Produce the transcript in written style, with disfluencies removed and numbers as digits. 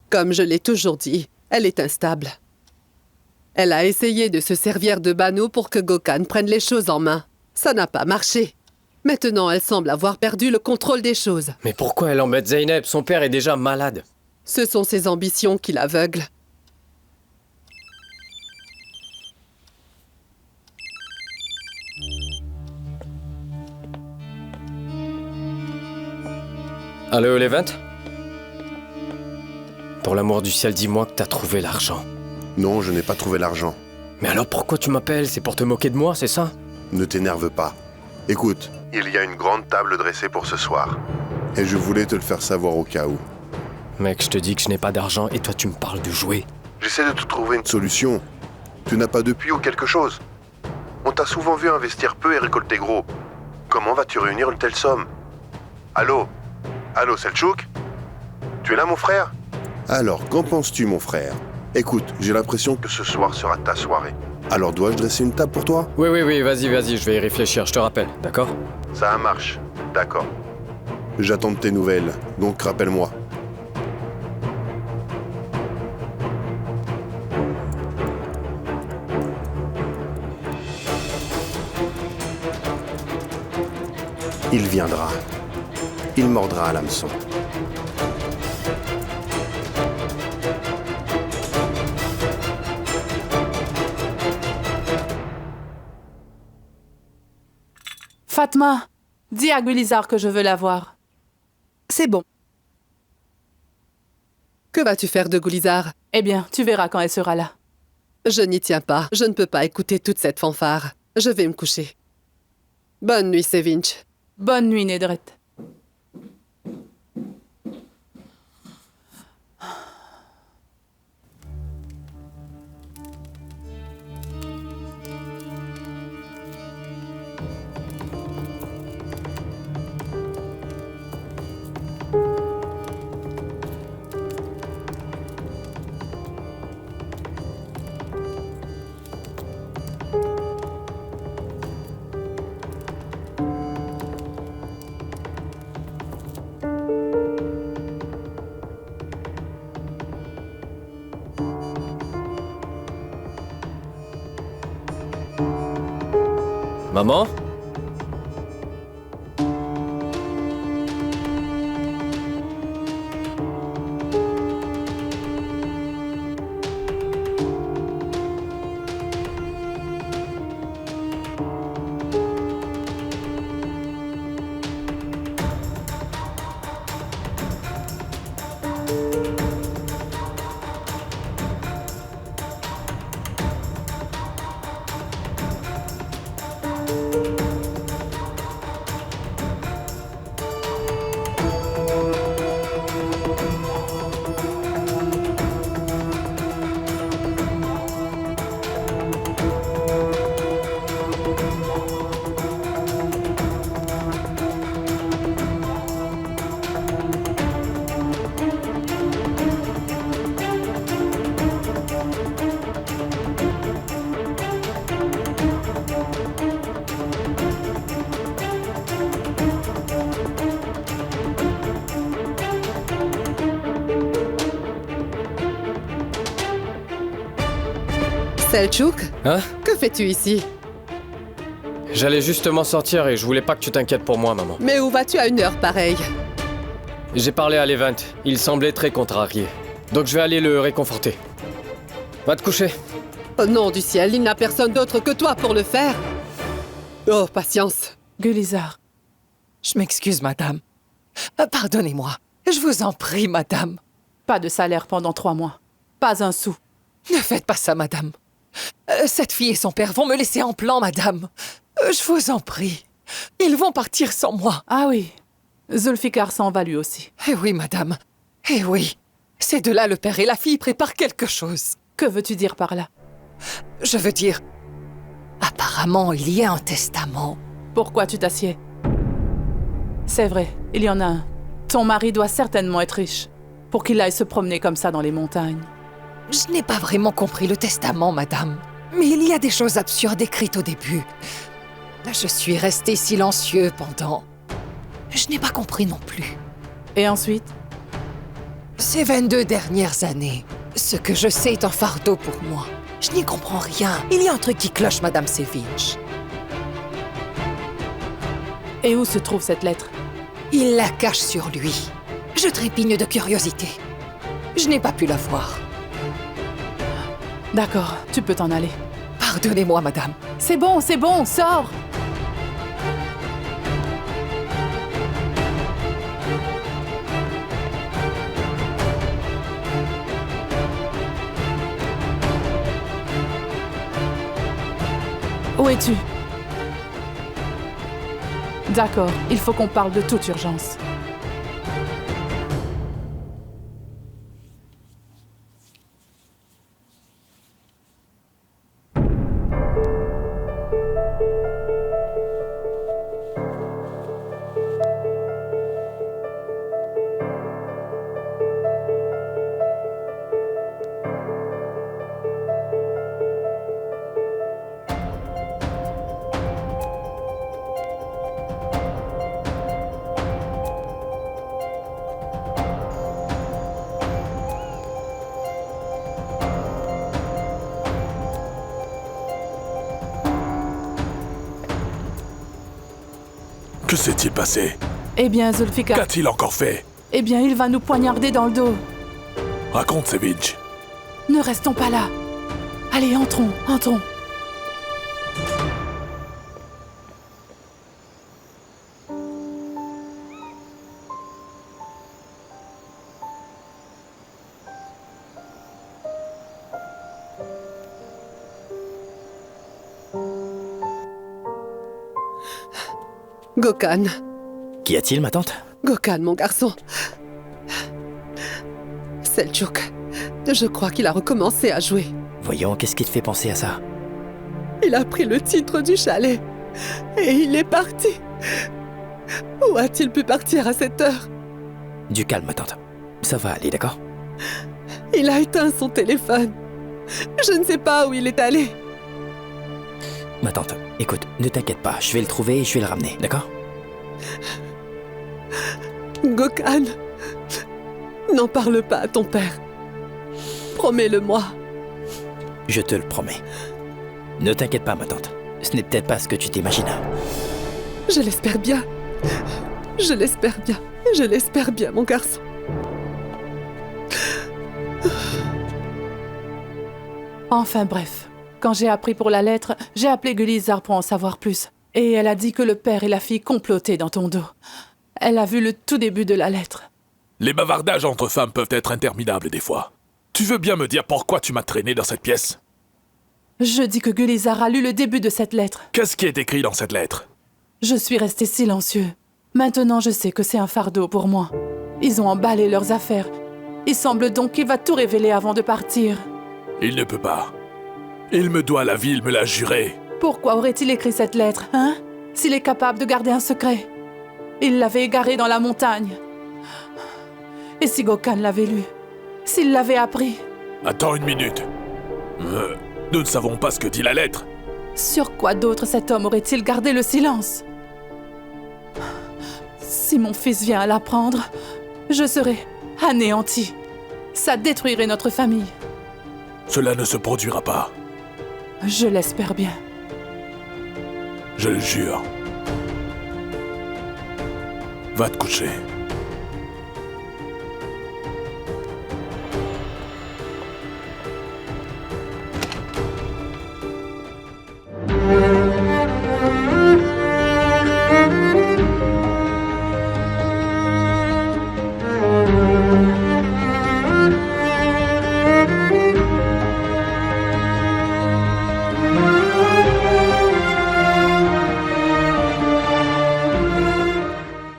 Comme je l'ai toujours dit, elle est instable. Elle a essayé de se servir de Bano pour que Gokhan prenne les choses en main. Ça n'a pas marché. Maintenant, elle semble avoir perdu le contrôle des choses. Mais pourquoi elle embête Zeynep? Son père est déjà malade. Ce sont ses ambitions qui l'aveuglent. Allô, Levent? Pour l'amour du ciel, dis-moi que t'as trouvé l'argent. Non, je n'ai pas trouvé l'argent. Mais alors pourquoi tu m'appelles? C'est pour te moquer de moi, c'est ça? Ne t'énerve pas. Écoute, il y a une grande table dressée pour ce soir. Et je voulais te le faire savoir au cas où. Mec, je te dis que je n'ai pas d'argent et toi tu me parles de jouer. J'essaie de te trouver une solution. Tu n'as pas de puits ou quelque chose? On t'a souvent vu investir peu et récolter gros. Comment vas-tu réunir une telle somme? Allô? Allô, Selçuk? Tu es là, mon frère? Alors, qu'en penses-tu, mon frère? Écoute, j'ai l'impression que ce soir sera ta soirée. Alors, dois-je dresser une table pour toi? Oui, vas-y, je vais y réfléchir, je te rappelle, d'accord? Ça marche, d'accord. J'attends de tes nouvelles, donc rappelle-moi. Il viendra. Il mordra à l'hameçon. Fatma, dis à Gulizar que je veux la voir. C'est bon. Que vas-tu faire de Gulizar? Eh bien, tu verras quand elle sera là. Je n'y tiens pas. Je ne peux pas écouter toute cette fanfare. Je vais me coucher. Bonne nuit, Sevinch. Bonne nuit, Nedret. Maman? Selçuk, Hein? que fais-tu ici? J'allais justement sortir et je voulais pas que tu t'inquiètes pour moi, maman. Mais où vas-tu à une heure pareille? J'ai parlé à Levent, il semblait très contrarié. Donc je vais aller le réconforter. Va te coucher. Au nom du ciel, il n'a personne d'autre que toi pour le faire. Oh, patience. Gulizar. Je m'excuse, madame. Pardonnez-moi. Je vous en prie, madame. Pas de salaire pendant 3 mois. Pas un sou. Ne faites pas ça, madame. Cette fille et son père vont me laisser en plan, madame. Je vous en prie. Ils vont partir sans moi. Ah oui. Zulfikar s'en va lui aussi. Eh oui, madame. Eh oui. Ces deux-là, le père et la fille, préparent quelque chose. Que veux-tu dire par là? Je veux dire... Apparemment, il y a un testament. Pourquoi tu t'assieds? C'est vrai, il y en a un. Ton mari doit certainement être riche pour qu'il aille se promener comme ça dans les montagnes. Je n'ai pas vraiment compris le testament, madame. Mais il y a des choses absurdes écrites au début. Je suis resté silencieux pendant... Je n'ai pas compris non plus. Et ensuite? Ces 22 dernières années, ce que je sais est un fardeau pour moi. Je n'y comprends rien. Il y a un truc qui cloche, Madame Savage. Et où se trouve cette lettre? Il la cache sur lui. Je trépigne de curiosité. Je n'ai pas pu la voir. D'accord, tu peux t'en aller. Pardonnez-moi, madame. C'est bon, sors! Où es-tu? D'accord, il faut qu'on parle de toute urgence. Que s'est-il passé? Eh bien, Zulfikar, Qu'a-t-il encore fait? eh bien, il va nous poignarder dans le dos. Raconte, Savage. Ne restons pas là. Allez, entrons. Gokhan. Qu'y a-t-il, ma tante? Gokhan, mon garçon. Selçuk, je crois qu'il a recommencé à jouer. Voyons, qu'est-ce qui te fait penser à ça? Il a pris le titre du chalet. Et il est parti. Où a-t-il pu partir à cette heure? Du calme, ma tante. Ça va aller, d'accord? Il a éteint son téléphone. Je ne sais pas où il est allé. Ma tante, écoute, ne t'inquiète pas, je vais le trouver et je vais le ramener, d'accord? Gokhan, n'en parle pas à ton père. Promets-le-moi. Je te le promets. Ne t'inquiète pas, ma tante. Ce n'est peut-être pas ce que tu t'imagines. Je l'espère bien. Je l'espère bien. Je l'espère bien, mon garçon. Enfin bref, quand j'ai appris pour la lettre, j'ai appelé Gulizar pour en savoir plus. Et elle a dit que le père et la fille complotaient dans ton dos. Elle a vu le tout début de la lettre. Les bavardages entre femmes peuvent être interminables des fois. Tu veux bien me dire pourquoi tu m'as traîné dans cette pièce? Je dis que Gulizar a lu le début de cette lettre. Qu'est-ce qui est écrit dans cette lettre? Je suis resté silencieux. Maintenant, je sais que c'est un fardeau pour moi. Ils ont emballé leurs affaires. Il semble donc qu'il va tout révéler avant de partir. Il ne peut pas. Il me doit la vie, il me l'a juré. Pourquoi aurait-il écrit cette lettre, hein? S'il est capable de garder un secret. Il l'avait égaré dans la montagne. Et si Gokhan l'avait lu? S'il l'avait appris? Attends une minute. Nous ne savons pas ce que dit la lettre. Sur quoi d'autre cet homme aurait-il gardé le silence? Si mon fils vient à l'apprendre, je serai anéanti. Ça détruirait notre famille. Cela ne se produira pas. Je l'espère bien. Je le jure. Va te coucher.